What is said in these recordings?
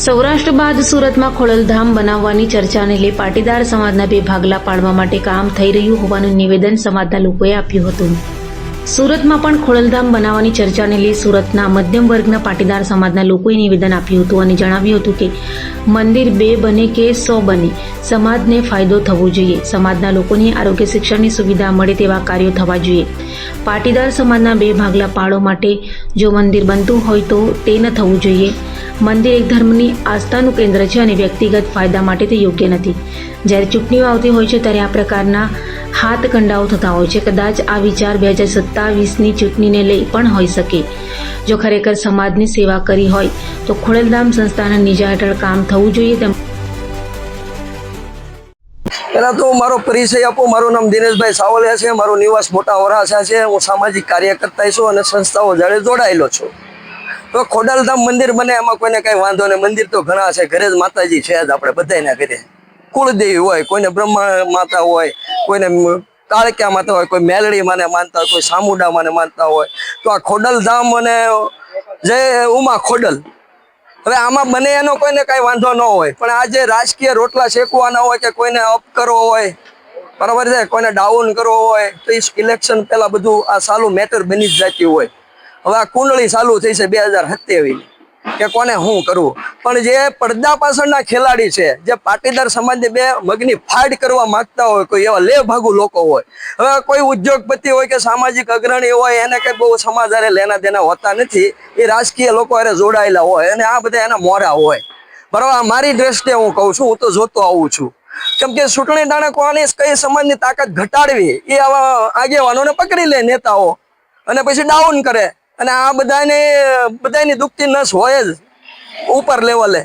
સૌરાષ્ટ્ર બાદ સુરતમાં ખોડલધામ બનાવવાની ચર્ચાને લઈ પાટીદાર સમાજના બે ભાગલા પાડવા માટે કામ થઈ રહ્યું હોવાનું નિવેદન સમાજના લોકોએ આપ્યું હતું. સુરતમાં પણ ખોડલધામ બનાવવાની ચર્ચાને લઈ સુરતના મધ્યમ વર્ગના પાટીદાર સમાજના લોકોએ નિવેદન આપ્યું હતું અને જણાવ્યું હતું કે મંદિર 2 બને કે 100 બને, સમાજને ફાયદો થવો જોઈએ. સમાજના લોકોની આરોગ્ય શિક્ષણની સુવિધા મળે તેવા કાર્યો થવા જોઈએ. પાટીદાર સમાજના બે ભાગલા પાડો માટે જો મંદિર બનતું હોય તો તે ન થવું જોઈએ. મંદિર એક ધર્મની આસ્થાનું કેન્દ્ર છે અને વ્યક્તિગત ફાયદા માટે તે યોગ્ય નથી. જ્યારે ચૂંટણીઓ આવતી હોય છે ત્યારે આ પ્રકારના હાથકંડાઓ થતા હોય છે. કદાચ આ વિચાર 2027ની ચૂંટણીને લઈ પણ હોઈ શકે. જો ખરેખર સમાજની સેવા કરી હોય તો ખોડલધામ સંસ્થાના નિજા હેઠળ કામ થવું જોઈએ. પહેલા તો મારો પરિચય આપો. મારું નામ દિનેશભાઈ સાવલિયા છે. મારું નિવાસ મોટા વરાછા છે. હું સામાજિક કાર્યકર્તા છું અને સંસ્થાઓ જોડે જોડાયેલો છું. તો ખોડલધામ મંદિર બને એમાં કોઈને કઈ વાંધો નહીં. મંદિર તો ઘણા છે, ઘરે જ માતાજી છે જ આપણે બધાના ઘરે. કુળદેવી હોય, કોઈને બ્રહ્મા માતા હોય, કોઈને કાળક્યા માતા હોય, કોઈ મેલડી માને માનતા હોય, કોઈ સામુડા માને માનતા હોય. તો આ ખોડલધામ અને જય ઉમા ખોડલ, હવે આમાં બને એનો કોઈને કઈ વાંધો ન હોય. પણ આ જે રાજકીય રોટલા શેકવાના હોય કે કોઈને અપ કરવો હોય, બરાબર છે, કોઈને ડાઉન કરવો હોય તો ઇલેક્શન પહેલા બધું આ સાલું મેટર બની જ જતી હોય. હવે આ કુંડળી ચાલુ થઈ છે 2027 કે કોને શું કરવું. પણ જે પડદા પાછળના ખેલાડી છે, જે પાટીદાર સમાજને બે મગની ફાડ કરવા માંગતા હોય, કોઈ એવા લેભાગુ લોકો હોય, હવે કોઈ ઉદ્યોગપતિ હોય કે સામાજિક અગ્રણી હોય, એને કઈ બહુ સમાજ હારે લેના દેના હોતા નથી. એ રાજકીય લોકો હારે જોડાયેલા હોય અને આ બધા એના મોરા હોય. બરાબર, મારી દ્રષ્ટિએ હું કહું છું, હું તો જોતો આવું છું. કેમ કે ચૂંટણી ટાણે કોની કઈ સમાજની તાકાત ઘટાડવી એ આવા આગેવાનોને પકડી લે નેતાઓ અને પછી ડાઉન કરે. અને આ બધાની દુખતી નસ હોય જ ઉપર લેવલે.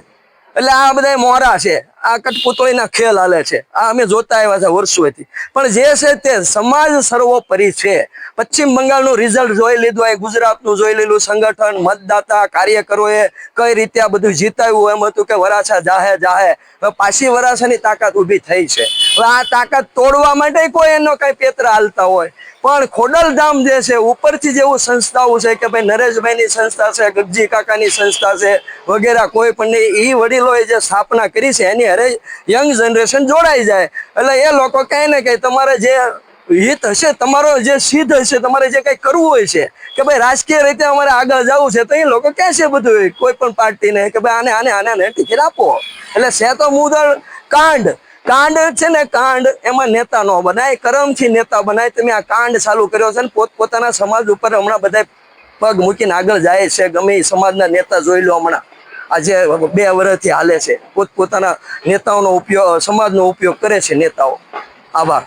એટલે આ બધા મોરા છે, આ કઠપુતળીના ખેલ હાલે છે. આ અમે જોતા આવ્યા છે વર્ષોથી. પણ જે છે તે સમાજ સર્વોપરી છે. પશ્ચિમ બંગાળનું રિઝલ્ટ જોઈ લીધું, ગુજરાતનું જોઈ લીધું, સંગઠન, મતદાતા, કાર્યકરોએ કઈ રીતે આ બધું જીતાવ્યું. એમ હતું કે વરાછા જાહે. હવે પાછી વરાછાની તાકાત ઊભી થઈ છે. હવે આ તાકાત તોડવા માટે કોઈ એનો કઈ પેતરા હાલતા હોય. પણ ખોડલધામ જે છે ઉપરથી જેવું સંસ્થાઓ છે કે ભાઈ નરેશભાઈની સંસ્થા છે, ગગજી કાકાની સંસ્થા છે વગેરે, કોઈ પણ એ વડીલોએ જે સ્થાપના કરી છે એની અરે યંગ જનરેશન જોડાઈ જાય. એટલે એ લોકો કઈ ને કઈ તમારે જે હિત હશે, તમારો જે સિદ્ધ હશે, તમારે જે કઈ કરવું હોય છે કે ભાઈ રાજકીય રીતે અમારે આગળ જવું છે, તો એ લોકો કહે છે બધું કોઈ પણ પાર્ટીને કે ભાઈ આને ટિકિટ આપો. એટલે છે તો મુદળ કાંડ છે ને, કાંડ એમાં નેતા ન બનાય, કરમથી નેતા બનાય. તમે આ કાંડ ચાલુ કર્યો છે ને પોતપોતાના સમાજ ઉપર હમણાં બધા પગ મૂકીને આગળ જાય છે. ગમે એ સમાજના નેતા જોઈ લો, હમણાં આજે 2 વર્ષથી હાલે છે, પોતપોતાના નેતાઓનો ઉપયોગ, સમાજનો ઉપયોગ કરે છે નેતાઓ. આભાર.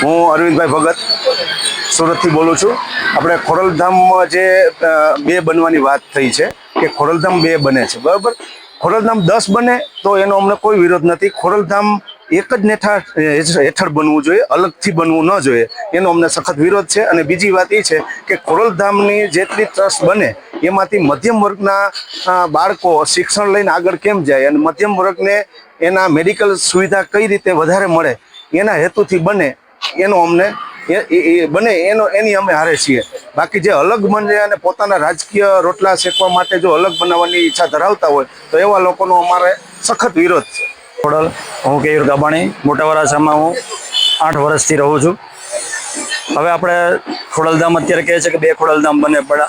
હું અરવિંદભાઈ ભગત સુરતથી બોલું છું. આપણે ખોડલધામમાં જે 2 બનવાની વાત થઈ છે કે ખોડલધામ 2 બને છે, બરાબર. ખોડલધામ 10 બને તો એનો અમને કોઈ વિરોધ નથી. ખોડલધામ એક જ હેઠળ બનવું જોઈએ, અલગથી બનવું ન જોઈએ, એનો અમને સખત વિરોધ છે. અને બીજી વાત એ છે કે ખોડલધામની જેટલી ટ્રસ્ટ બને એમાંથી મધ્યમ વર્ગના બાળકો શિક્ષણ લઈને આગળ કેમ જાય અને મધ્યમ વર્ગને એના મેડિકલ સુવિધા કઈ રીતે વધારે મળે એના હેતુથી બને, એનો અમને બને એની અમે હારે છીએ. બાકી જે અલગ બને અને પોતાના રાજકીય રોટલા શેકવા માટે જો અલગ બનાવવાની ઈચ્છા ધરાવતા હોય તો એવા લોકોનો અમારે સખત વિરોધ છે. ખોડલ, હું કેયુર ગાબાણી, મોટા વરાછામાં હું 8 વર્ષથી રહું છું. હવે આપણે ખોડલધામ અત્યારે કહે છે કે 2 ખોડલધામ બને, પણ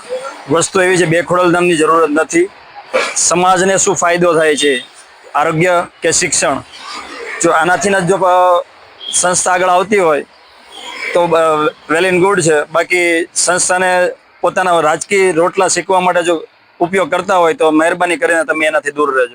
વસ્તુ એવી છે 2 ખોડલધામની જરૂરત નથી. સમાજને શું ફાયદો થાય છે, આરોગ્ય કે શિક્ષણ, જો આનાથી જ જો સંસ્થા આગળ આવતી હોય તો વેલ એન્ડ ગુડ છે. બાકી સંસ્થાને પોતાના રાજકીય રોટલા શીખવા માટે જો ઉપયોગ કરતા હોય તો મહેરબાની કરીને તમે એનાથી દૂર રહેજો.